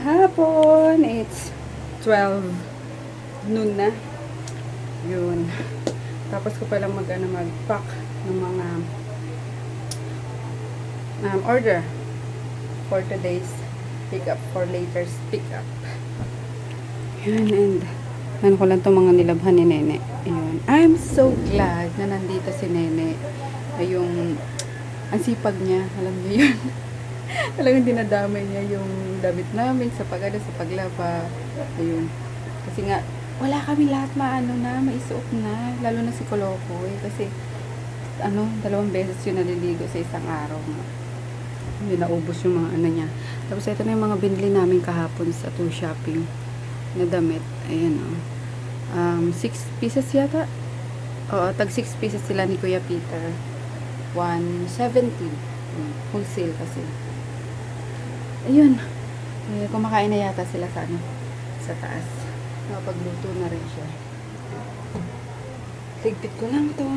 hapon. It's 12 noon na. Yun. Tapos ko palang mag-pack ng mga order for today's pick up, for later's pick up. Yun, and ano ko lang itong mga nilabhan ni Nene. Ayun. I'm so glad na nandito si Nene. Ay yung ang sipag niya, alam niyo yun. Talagang dinadamay niya yung damit namin sa sa paglaba. Ayun. Kasi nga, wala kami lahat maisuot na. Lalo na si Kolokoy. Kasi, 2 beses yun naliligo sa isang araw. Hindi naubos yung mga niya. Tapos ito na yung mga binili namin kahapon sa tour shopping na damit. Ayan o. 6 pieces yata. Oo, tag 6 pieces sila ni Kuya Peter. 170. Wholesale kasi. Ayun. Kumakain na yata sila sa taas. Nakapagluto na rin siya. Tigpit ko lang to.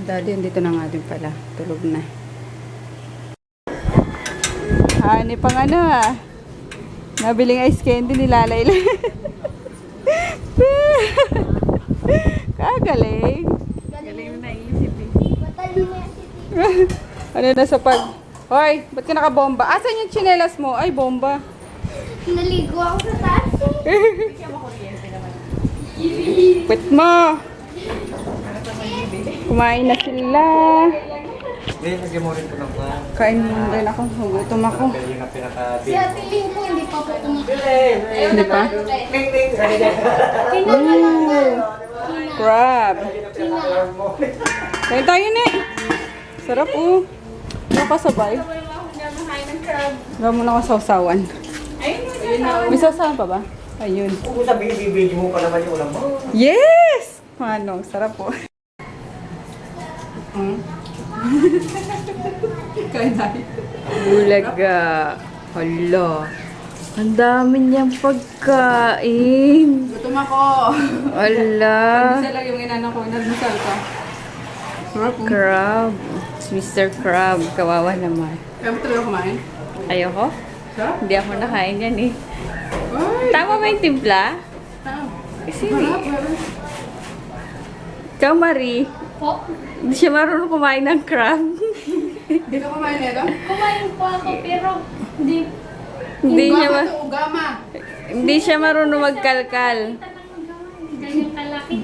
Daddy, andito na nga din pala. Tulog na. Hani pang nabiling ice candy ni Lalay. Kagaling. Galing na naisip eh. Na sa Hoy, ba't ka nakabomba? Asan yung tsinelas mo? Ay, bomba. Naligo ako sa taas eh. Pwet mo. Kumain na sila. Lagyan mo rin ko ng Kain mo rin ako. Gutom ako. Si Ate Ling po hindi pa po kumakain. Hindi pa? Crab. Kain tayo na. Sarap Nakasabay. Gawin mo na ako sausawan. May sausawan pa ba? Ayun. Kung sabi ibibigay mo pa naman yung ulam mo. Yes! Sarap po. Kain tayo. Bulaga. Hala. Ang dami niyang pagkain. Gutom ako. Hala. Pag-isa lang yung inano ko. Nagmusal ka. Sarap Crab. Mr. Crab. Kawawa naman. Kaya mo talaga kumain? Ayoko. Sarap? Hindi ako nakain yan eh. Ay, Tama ba yung timpla? Kasi ikaw, Marie, Po? hindi siya marunong kumain ng crab. Hindi ka kumain nito? Kumain po ako pero hindi. Hindi siya marunong magkalkal. Ganyan kalaki.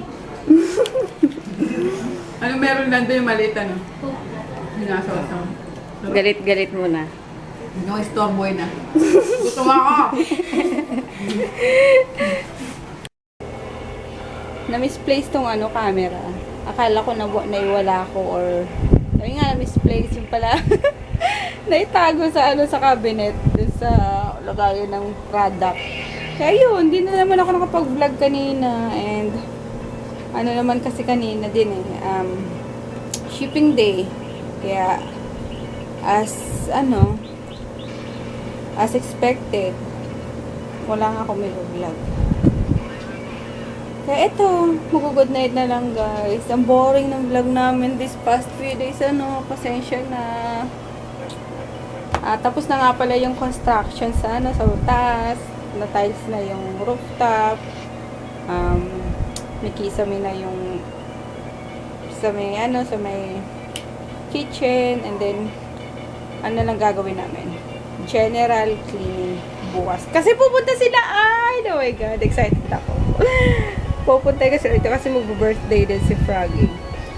Ano meron lang doon yung maliit Po. Hinasaw-saw. Galit-galit muna. No, storeboy na. Gutom ako! Na-misplace tong camera. Akala ko naiwala ko or sabi nga na-misplace yung pala. Naitago sa sa cabinet dun sa lagayan ng product. Kaya yun, hindi na naman ako nakapag-vlog kanina and naman kasi kanina din shipping day. Kaya as expected, wala nga ako may vlog. Kaya ito, mag-good night na lang guys. Ang boring ng vlog namin this past few days. Pasensya na. Tapos na nga pala yung construction sa taas. Na-tiles na yung rooftop. May kisame na yung sa may kitchen. And then, lang gagawin namin? General cleaning bukas. Kasi pupunta sila. Oh my God, excited ako. Pupunta kasi mag-birthday din si Froggy.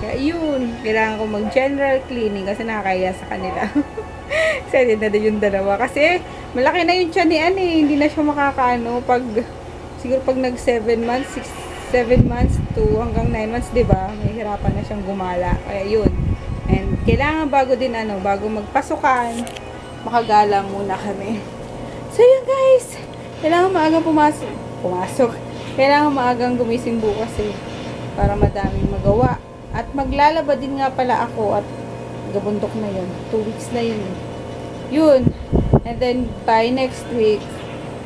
Kaya yun, kailangan ko mag-general cleaning kasi nakakaya sa kanila. Excited na din yung dalawa. Kasi malaki na yung tiyan ni hindi na siya siguro pag nag 7 months, 7 months to hanggang 9 months, diba? May hirapan na siyang gumala. Kaya yun. And kailangan bago magpasukan, makagala muna kami. So yun guys, kailangan maagang pumasok. Kailangan maagang gumising bukas para madaming magawa. At maglalaba din nga pala ako at gabundok na yun. 2 weeks na yun. Yun. And then by next week,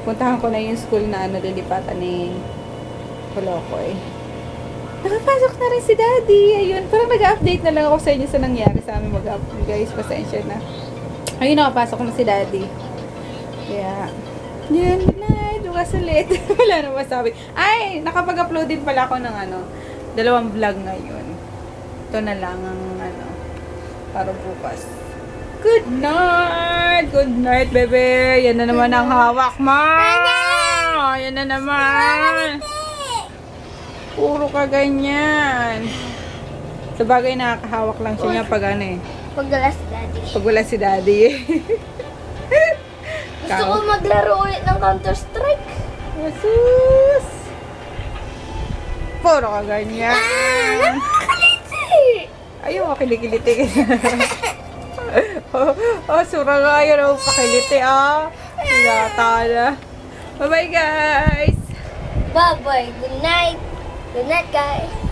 puntahan ko na yung school na lilipatan ni Kolokoy. Nakapasok na rin si Daddy. Ayun, parang nag-update na lang ako sa inyo sa nangyari sa amin mag-update. Guys, pasensya na. Ayun, nakapasok na si Daddy. Kaya, Yan, good night. Bukas ulit. Wala na masabi. Ay, nakapag-upload din pala ako ng 2 vlog ngayon. Ito na lang ang para bukas. Good night! Good night, bebe! Yan na naman ang hawak mo! Yan na naman! Puro ka ganyan. Sa bagay, nakakahawak lang siya niya pag Pagdala si daddy. pag wala si daddy. Gusto ko maglaro ulit ng Counter-Strike. Jesus! Puro ka ganyan. Nakakalitin! Ayaw, kilikiliti ka. Sura nga yun. Pakiliti, Ilata na. Bye-bye, guys! Bye-bye. Good night. Good night, guys.